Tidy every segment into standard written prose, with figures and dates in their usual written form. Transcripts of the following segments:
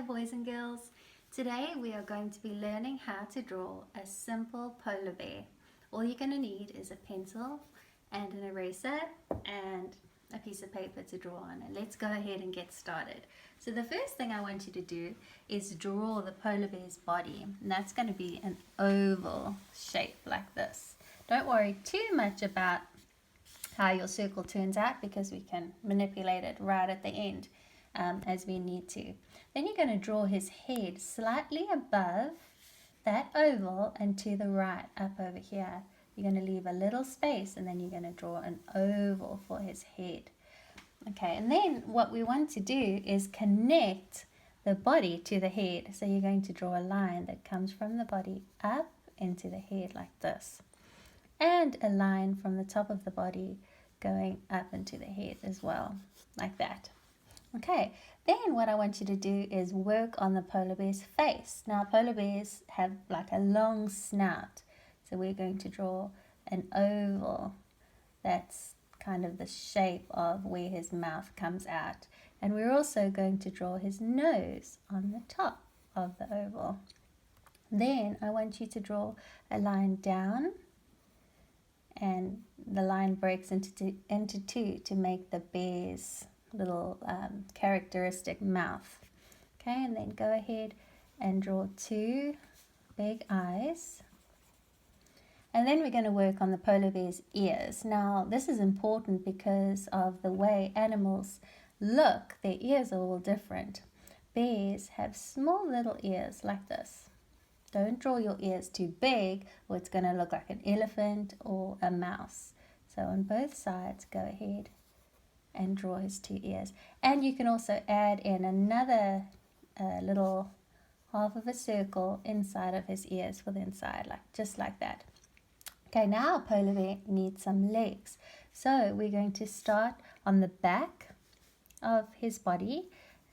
boys and girls. Today we are going to be learning how to draw a simple polar bear. All you're going to need is a pencil and an eraser and a piece of paper to draw on. And let's go ahead and get started. So the first thing I want you to do is draw the polar bear's body. And that's going to be an oval shape like this. Don't worry too much about how your circle turns out because we can manipulate it right at the end as we need to. Then you're going to draw his head slightly above that oval and to the right up over here. You're going to leave a little space and then you're going to draw an oval for his head. Okay, and then what we want to do is connect the body to the head. So you're going to draw a line that comes from the body up into the head like this. And a line from the top of the body going up into the head as well, like that. Okay, then what I want you to do is work on the polar bear's face. Now polar bears have like a long snout, so we're going to draw an oval that's kind of the shape of where his mouth comes out. And we're also going to draw his nose on the top of the oval. Then I want you to draw a line down, and the line breaks into two to make the bear's little characteristic mouth. Okay, and then go ahead and draw two big eyes. And then we're going to work on the polar bear's ears. Now this is important because of the way animals look. Their ears are all different. Bears have small little ears like this. Don't draw your ears too big or it's going to look like an elephant or a mouse. So on both sides, go ahead and draw his two ears. And you can also add in another little half of a circle inside of his ears for the inside, just like that. Okay, now polar bear needs some legs. So we're going to start on the back of his body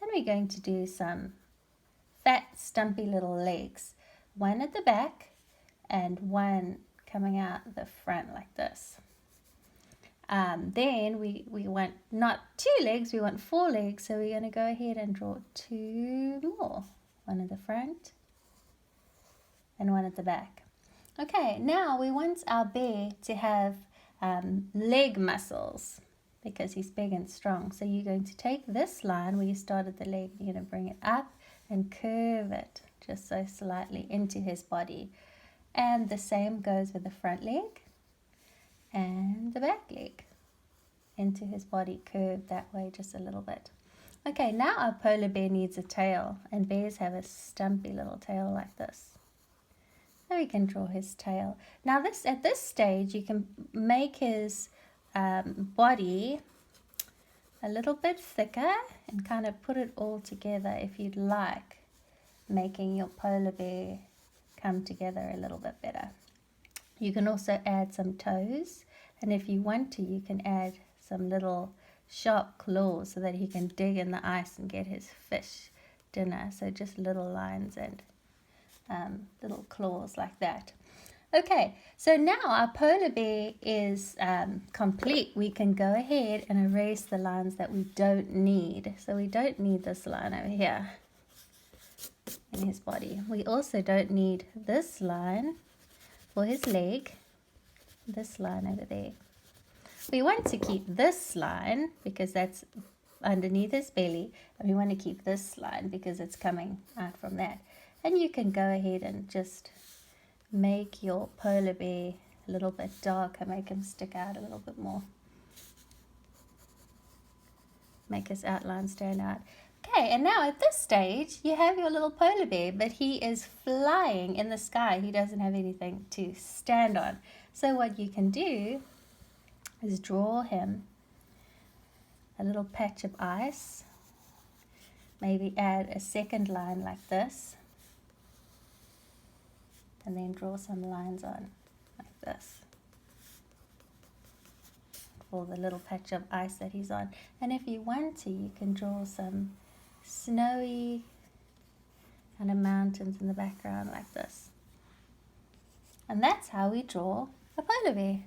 and we're going to do some fat, stumpy little legs. One at the back and one coming out the front like this. Then we want not 2 legs, we want 4 legs. So we're going to go ahead and draw 2 more. One at the front and one at the back. Okay, now we want our bear to have leg muscles because he's big and strong. So you're going to take this line where you started the leg, you're going to bring it up and curve it just so slightly into his body. And the same goes with the front leg and the back leg into his body, curved that way just a little bit. Okay, now our polar bear needs a tail, and bears have a stumpy little tail like this. Now we can draw his tail. Now at this stage you can make his body a little bit thicker and kind of put it all together if you'd like, making your polar bear come together a little bit better. You can also add some toes, and if you want to you can add some little sharp claws so that he can dig in the ice and get his fish dinner. So just little lines and little claws like that. Okay, so now our polar bear is complete. We can go ahead and erase the lines that we don't need. So we don't need this line over here in his body. We also don't need this line for his leg, this line over there. We want to keep this line because that's underneath his belly, and we want to keep this line because it's coming out from that. And you can go ahead and just make your polar bear a little bit darker, make him stick out a little bit more. Make his outline stand out. Okay, and now at this stage, you have your little polar bear, but he is flying in the sky. He doesn't have anything to stand on. So what you can do is draw him a little patch of ice. Maybe add a second line like this. And then draw some lines on like this for the little patch of ice that he's on. And if you want to, you can draw some snowy kind of mountains in the background like this. And that's how we draw a polar bear.